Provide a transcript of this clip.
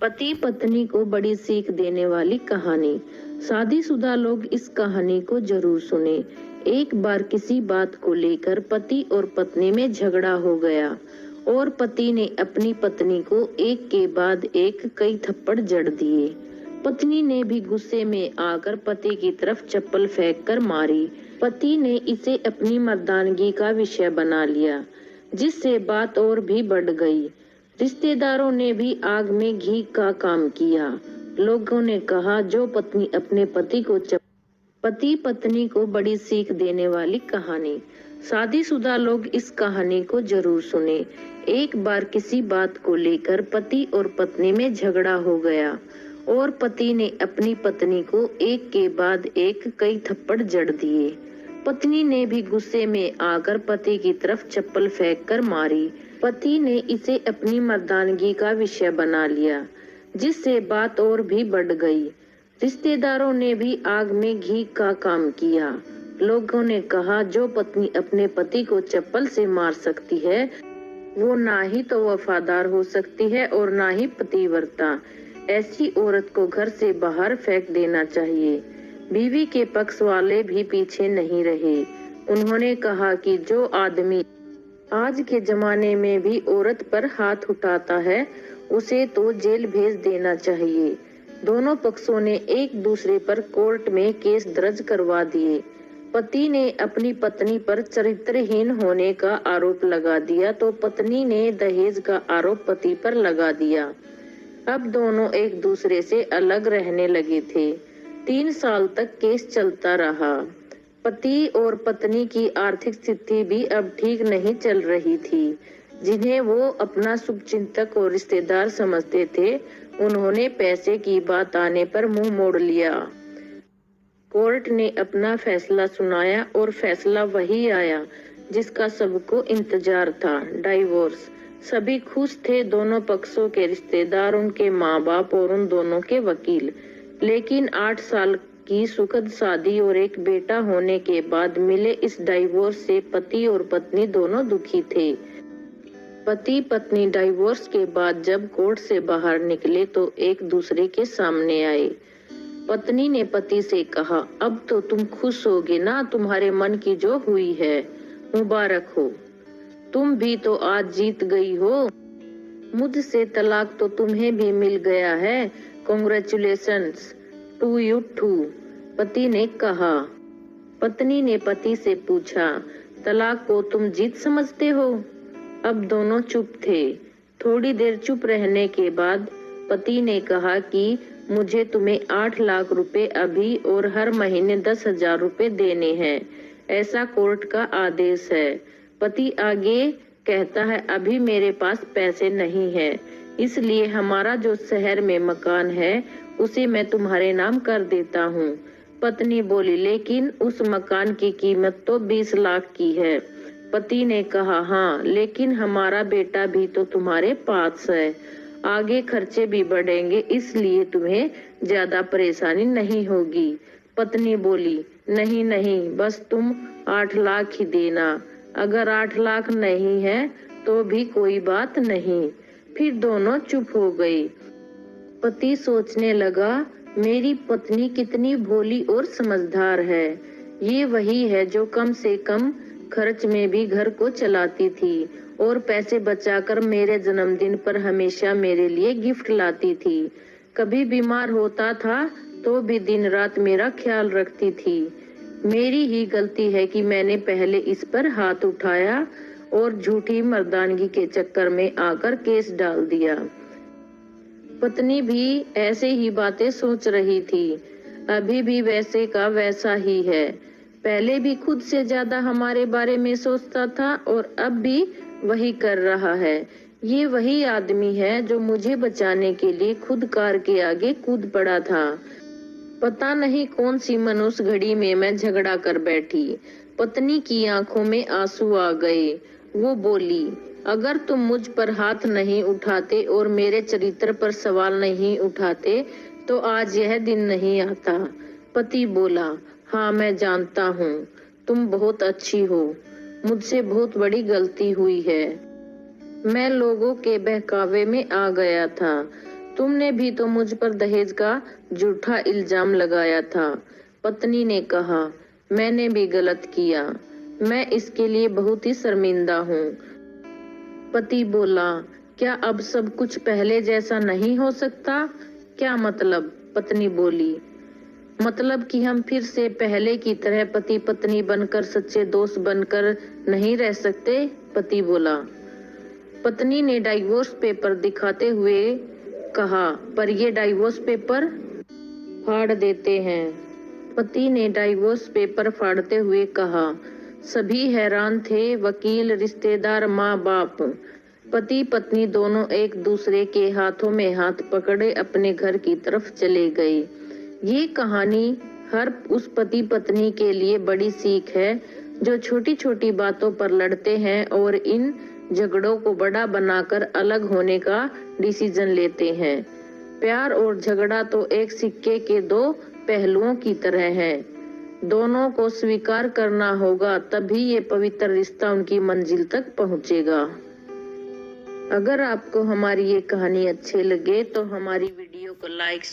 पति पत्नी को बड़ी सीख देने वाली कहानी। शादीशुदा लोग इस कहानी को जरूर सुने। एक बार किसी बात को लेकर पति और पत्नी में झगड़ा हो गया और पति ने अपनी पत्नी को एक के बाद एक कई थप्पड़ जड़ दिए। पत्नी ने भी गुस्से में आकर पति की तरफ चप्पल फेंक कर मारी। पति ने इसे अपनी मर्दानगी का विषय बना लिया, जिससे बात और भी बढ़ गई। रिश्तेदारों ने भी आग में घी का काम किया। लोगों ने कहा, जो पत्नी अपने पति को पति पत्नी को बड़ी सीख देने वाली कहानी। शादीशुदा लोग इस कहानी को जरूर सुने। एक बार किसी बात को लेकर पति और पत्नी में झगड़ा हो गया और पति ने अपनी पत्नी को एक के बाद एक कई थप्पड़ जड़ दिए। पत्नी ने भी गुस्से में आकर पति की तरफ चप्पल फेंक कर मारी। पति ने इसे अपनी मर्दानगी का विषय बना लिया, जिससे बात और भी बढ़ गई। रिश्तेदारों ने भी आग में घी का काम किया। लोगों ने कहा, जो पत्नी अपने पति को चप्पल से मार सकती है, वो ना ही तो वफादार हो सकती है और ना ही पतिव्रता। ऐसी औरत को घर से बाहर फेंक देना चाहिए। बीवी के पक्ष वाले भी पीछे नहीं रहे। उन्होंने कहा कि जो आदमी आज के जमाने में भी औरत पर हाथ उठाता है, उसे तो जेल भेज देना चाहिए। दोनों पक्षों ने एक दूसरे पर कोर्ट में केस दर्ज करवा दिए। पति ने अपनी पत्नी पर चरित्रहीन होने का आरोप लगा दिया तो पत्नी ने दहेज का आरोप पति पर लगा दिया। अब दोनों एक दूसरे से अलग रहने लगे थे। 3 साल तक केस चलता रहा। पति और पत्नी की आर्थिक स्थिति भी अब ठीक नहीं चल रही थी। जिन्हें वो अपना शुभचिंतक और रिश्तेदार समझते थे, उन्होंने पैसे की बात आने पर मुंह मोड़ लिया। कोर्ट ने अपना फैसला सुनाया और फैसला वही आया जिसका सबको इंतजार था, डाइवोर्स। सभी खुश थे, दोनों पक्षों के रिश्तेदार, उनके माँ बाप और उन दोनों के वकील। लेकिन 8 साल की सुखद शादी और एक बेटा होने के बाद मिले इस डाइवोर्स से पति और पत्नी दोनों दुखी थे। पति पत्नी डाइवोर्स के बाद जब कोर्ट से बाहर निकले तो एक दूसरे के सामने आए। पत्नी ने पति से कहा, अब तो तुम खुश होगे ना, तुम्हारे मन की जो हुई है, मुबारक हो। तुम भी तो आज जीत गई हो। मुझसे तलाक तो तुम्हें भी मिल गया है। कांग्रेचुलेशंस टू यू टू, पति ने कहा। पत्नी ने पति से पूछा, तलाक को तुम जीत समझते हो? अब दोनों चुप थे। थोड़ी देर चुप रहने के बाद पति ने कहा कि मुझे तुम्हें 8 लाख रुपए अभी और हर महीने 10,000 रुपए देने हैं, ऐसा कोर्ट का आदेश है। पति आगे कहता है, अभी मेरे पास पैसे नहीं है, इसलिए हमारा जो शहर में मकान है उसे मैं तुम्हारे नाम कर देता हूँ। पत्नी बोली, लेकिन उस मकान की कीमत तो 20 लाख की है। पति ने कहा, हाँ, लेकिन हमारा बेटा भी तो तुम्हारे पास है, आगे खर्चे भी बढ़ेंगे, इसलिए तुम्हें ज्यादा परेशानी नहीं होगी। पत्नी बोली, नहीं नहीं, बस तुम 8 लाख ही देना। अगर 8 लाख नहीं है तो भी कोई बात नहीं। फिर दोनों चुप हो गए। पति सोचने लगा, मेरी पत्नी कितनी भोली और समझदार है। ये वही है जो कम से कम खर्च में भी घर को चलाती थी और पैसे बचाकर मेरे जन्मदिन पर हमेशा मेरे लिए गिफ्ट लाती थी। कभी बीमार होता था तो भी दिन रात मेरा ख्याल रखती थी। मेरी ही गलती है कि मैंने पहले इस पर हाथ उठाया और झूठी मर्दानगी के चक्कर में आकर केस डाल दिया। पत्नी भी ऐसे ही बातें सोच रही थी। अभी भी वैसे का वैसा ही है। पहले भी खुद से ज्यादा हमारे बारे में सोचता था और अब भी वही कर रहा है। ये वही आदमी है जो मुझे बचाने के लिए खुद कार के आगे कूद पड़ा था। पता नहीं कौन सी मनुष्य घड़ी में मैं झगड़ा कर बैठी। पत्नी की आंखों में आंसू आ गए। वो बोली, अगर तुम मुझ पर हाथ नहीं उठाते और मेरे चरित्र पर सवाल नहीं उठाते तो आज यह दिन नहीं आता। पति बोला, हाँ, मैं जानता हूँ, तुम बहुत अच्छी हो। मुझसे बहुत बड़ी गलती हुई है। मैं लोगों के बहकावे में आ गया था। तुमने भी तो मुझ पर दहेज का झूठा इल्जाम लगाया था। पत्नी ने कहा, मैंने भी गलत किया, मैं इसके लिए बहुत ही शर्मिंदा हूँ। पति बोला, क्या अब सब कुछ पहले जैसा नहीं हो सकता? क्या मतलब? पत्नी बोली, मतलब कि हम फिर से पहले की तरह पति पत्नी बनकर सच्चे दोस्त बनकर नहीं रह सकते? पति बोला। पत्नी ने डाइवोर्स पेपर दिखाते हुए कहा, पर ये डाइवोर्स पेपर फाड़ देते हैं। पति ने डाइवोर्स पेपर फाड़ते हुए कहा। सभी हैरान थे, वकील, रिश्तेदार, माँ बाप। पति पत्नी दोनों एक दूसरे के हाथों में हाथ पकड़े अपने घर की तरफ चले गए। ये कहानी हर उस पति पत्नी के लिए बड़ी सीख है जो छोटी छोटी बातों पर लड़ते हैं और इन झगड़ों को बड़ा बनाकर अलग होने का डिसीजन लेते हैं। प्यार और झगड़ा तो एक सिक्के के दो पहलुओं की तरह है। दोनों को स्वीकार करना होगा, तभी ये पवित्र रिश्ता उनकी मंजिल तक पहुंचेगा। अगर आपको हमारी ये कहानी अच्छी लगे तो हमारी वीडियो को लाइक